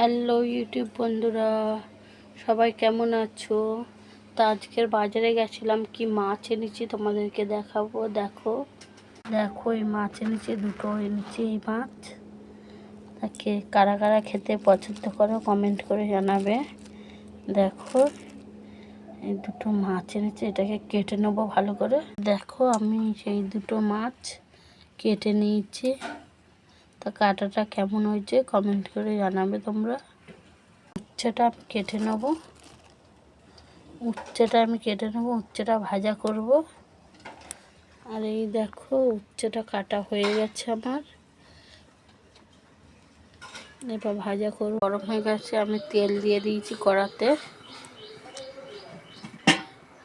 Hello YouTube বন্ধুরা, সবাই কেমন আছো? তা আজকের বাজারে গেছিলাম, কি মাছ এনেছি তোমাদেরকে দেখাবো। দেখো দেখো এই মাছ এনেছি, দুটো এনেছি এই মাছ। তাকে কারা কারা খেতে পছন্দ করো কমেন্ট করে জানাবে। দেখো এই দুটো মাছ এনেছি, এটাকে কেটে নেবো ভালো করে। দেখো আমি সেই দুটো মাছ কেটে নিয়েছি। তা কাটাটা কেমন হয়েছে কমেন্ট করে জানাবে তোমরা। উচ্ছেটা আমি কেটে নেব, উচ্ছেটা ভাজা করব। আর এই দেখো উচ্ছেটা কাটা হয়ে গেছে আমার, এবার ভাজা করব। গরম হয়ে গেছে, আমি তেল দিয়ে দিয়েছি কড়াতে।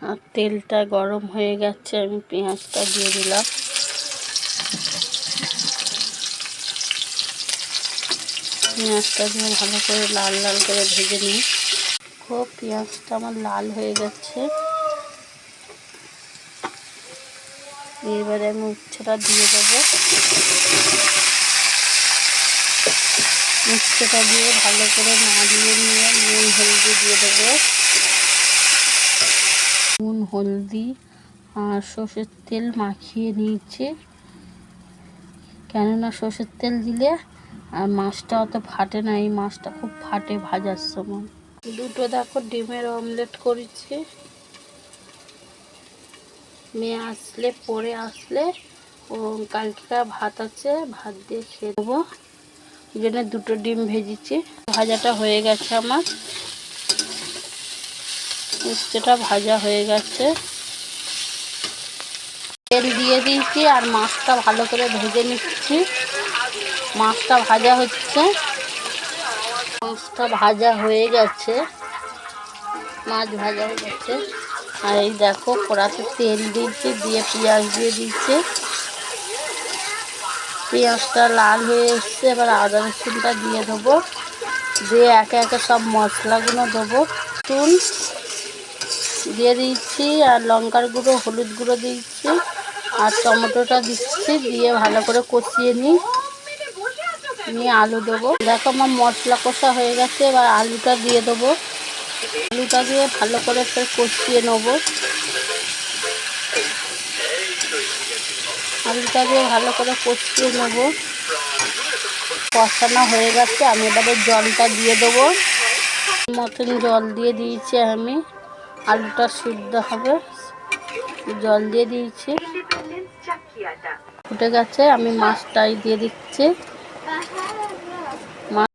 আর তেলটা গরম হয়ে গেছে, আমি পেঁয়াজটা দিয়ে দিলাম। পেঁয়াজটা দিয়ে ভালো করে লাল লাল করে ভেজে নিই। খুব পেঁয়াজটা আমার লাল হয়ে গেছে। এবারে আমি উচ্ছেটা দিয়ে দেবো। উচ্ছেটা দিয়ে ভালো করে নাড়িয়ে নিয়ে নুন হলদি দিয়ে দেবো। নুন হলদি আর সর্ষের তেল মাখিয়ে নিয়েছি, কেননা সর্ষের তেল দিলে আর মাছটা অত ফাটে না। এই মাছটা খুব ফাটে ভাজার সময়। দুটো দেখো ডিমের অমলেট করেছি। মেয়ে আসলে পরে আসলে ও কালকে ভাত আছে, ভাত দিয়ে খেয়ে দেবো। এই জন্য দুটো ডিম ভেজেছি। ভাজাটা হয়ে গেছে আমার, উচ্ছেটা ভাজা হয়ে গেছে। তেল দিয়ে দিয়েছি আর মাছটা ভালো করে ভেজে নিচ্ছি। মাছটা ভাজা হচ্ছে, মাছটা ভাজা হয়ে গেছে, মাছ ভাজা হয়ে গেছে। আর এই দেখো কড়াতে তেল দিয়েছি, দিয়ে পেঁয়াজ দিয়ে দিয়েছি। পেঁয়াজটা লাল হয়ে এসছে, এবার আদা রসুনটা দিয়ে দেবো। দিয়ে একে একে সব মশলাগুলো দেবো। চুন দিয়ে দিচ্ছি, আর লঙ্কার গুঁড়ো হলুদ গুঁড়ো দিচ্ছি, আর টমেটোটা দিচ্ছি। দিয়ে ভালো করে কষিয়ে নিয়ে আলু দেবো। দেখো আমার মশলা কষা হয়ে গেছে, এবার আলুটা দিয়ে দেবো। আলুটা দিয়ে ভালো করে ফের কষিয়ে নেবো। আলুটা দিয়ে ভালো করে কষিয়ে নেবো। কষানো হয়ে গেছে, আমি এবারে জলটা দিয়ে দেবো। মতন জল দিয়ে দিয়েছি আমি, আলুটা সিদ্ধ হবে। জল দিয়ে দিয়েছি, ফুটে গেছে। আমি মাছটাই দিয়ে দিচ্ছি।